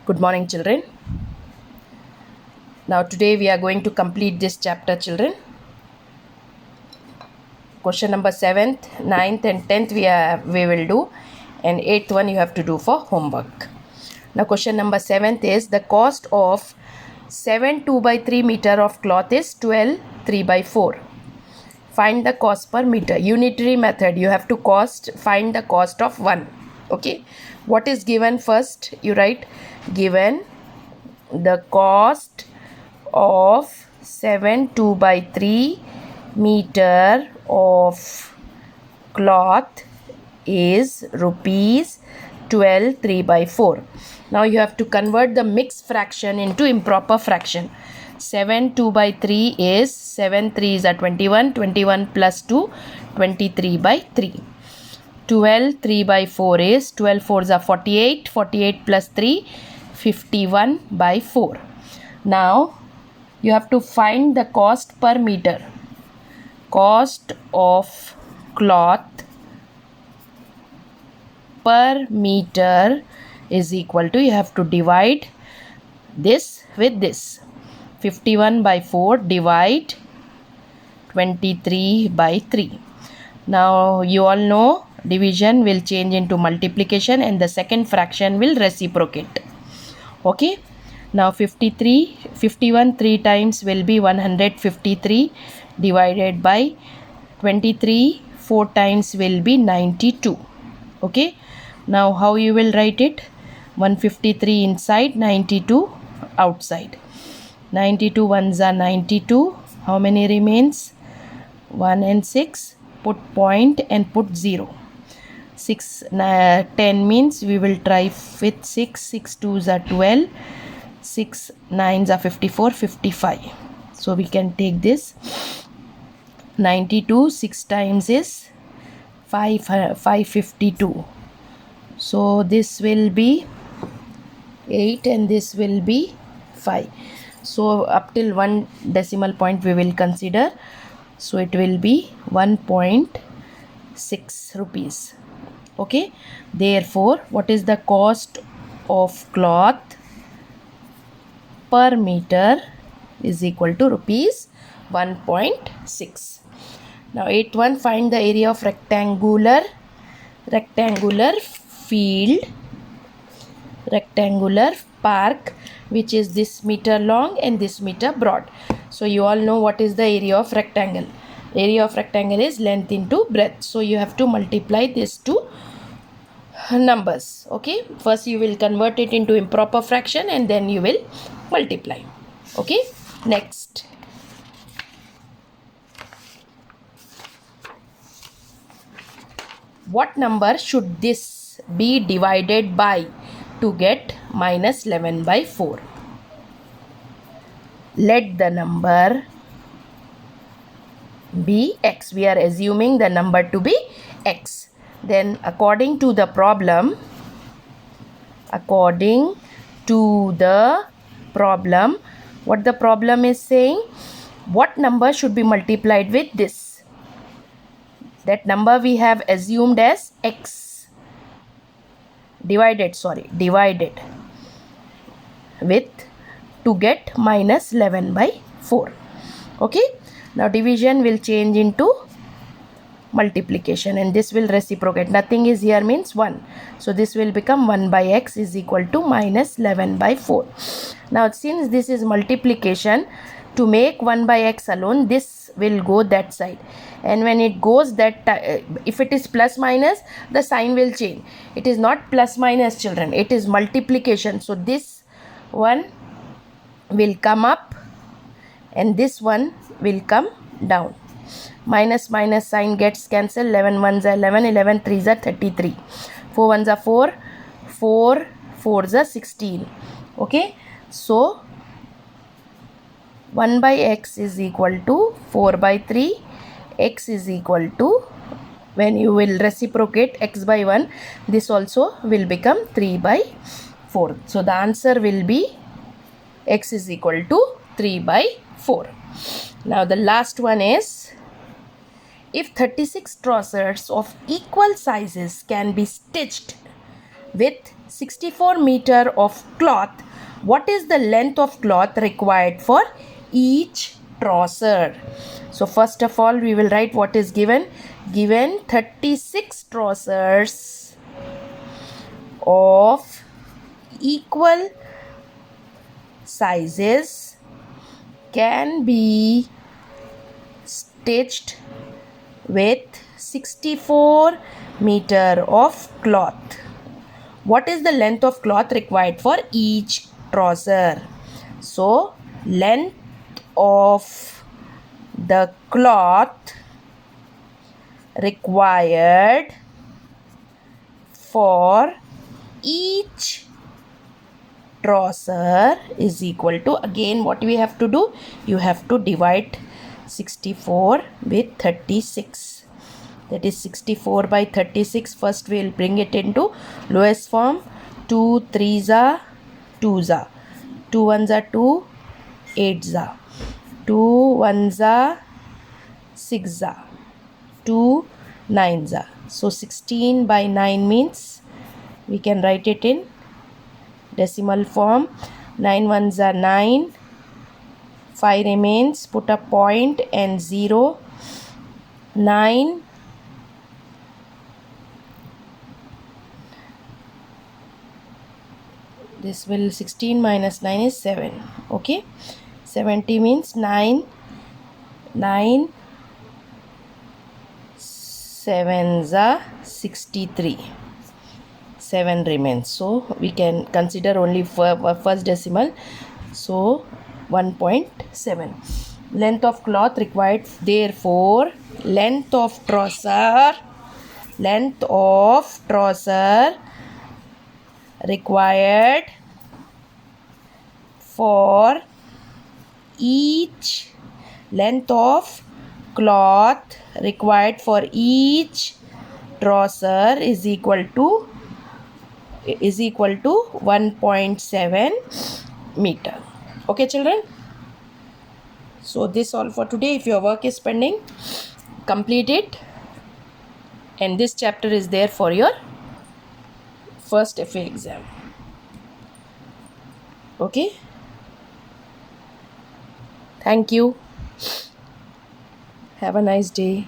Good morning, children. Now today we are going to complete this chapter, children. Question number 7th, 9th and 10th we will do, and 8th one you have to do for homework. Now question number 7th is the cost of 7 2/3 meter of cloth is 12 3/4. Find the cost per meter. Unitary method, you have to find the cost of one. Okay, what is given first? You write given the cost of 7 2/3 meter of cloth is rupees 12 3/4. Now you have to convert the mixed fraction into improper fraction. 7 2/3 is 7 3s are 21, 21 plus 2 23/3. 12 3/4 is 12 4s are 48, 48 plus 3 51/4. Now you have to find the cost per meter. Cost of cloth per meter is equal to, you have to divide this with this. 51/4 divide 23/3. Now you all know division will change into multiplication and the second fraction will reciprocate. Okay. Now 51 3 times will be 153 divided by 23 4 times will be 92. Okay. Now how you will write it? 153 inside, 92 outside. 92 ones are 92. How many remains? 1 and 6. Put point and put 0. 6 10 means we will try with 6. 6 2s are 12. 6 9s are 54, 55. So we can take this. 92 6 times is 552. So this will be 8 and this will be 5. So up till one decimal point we will consider. So it will be 1.6 rupees. Okay. Therefore, what is the cost of cloth per meter is equal to rupees 1.6. Now 8th one, find the area of rectangular park which is this meter long and this meter broad. So you all know what is the area of rectangle. Area of rectangle is length into breadth. So you have to multiply these two numbers. Okay, first you will convert it into improper fraction and then you will multiply. Okay, next. What number should this be divided by to get minus 11/4? Let the number be x. We are assuming the number to be x. Then according to the problem, what the problem is saying, what number should be multiplied with this? That number we have assumed as x. Divided with to get minus 11/4. Okay. Now division will change into multiplication and this will reciprocate. Nothing is here means 1. So this will become 1/x is equal to minus 11/4. Now since this is multiplication, to make 1/x alone, this will go that side, and when it goes that if it is plus minus, the sign will change. It is not plus minus, children, it is multiplication. So this one will come up and this one will come down. Minus minus sign gets cancelled. 11 ones are 11, 11 3s are 33, 4 ones are 4, 4 4s are 16. Okay, so 1/x is equal to 4/3. X is equal to, when you will reciprocate x by 1, this also will become 3/4. So the answer will be x is equal to 3/4. Now the last one is, if 36 trousers of equal sizes can be stitched with 64 meter of cloth, what is the length of cloth required for each trouser? So first of all, we will write what is given. Given 36 trousers of equal sizes can be stitched with 64 meter of cloth. What is the length of cloth required for each trouser? So, length of the cloth required for each trouser is equal to, again what we have to do, you have to divide 64 with 36, that is 64 by 36. First we will bring it into lowest form. 2 3s are 2s are 2 1s are 2, 8s are 2 1s are 6s are 2 9s are. So 16 by 9 means we can write it in decimal form. 9 1s are 9, 5 remains, put a point and 0. 9 this will 16 minus 9 is 7. Okay, 70 means 9 9 7s are 63, 7 remains, so we can consider only for first decimal, so 1.7. Length of cloth required, therefore length of trouser required for each length of cloth required for each trouser is equal to 1.7 meter. Okay children, so this all for today. If your work is pending, complete it, and this chapter is there for your first FA exam. Okay, thank you, have a nice day.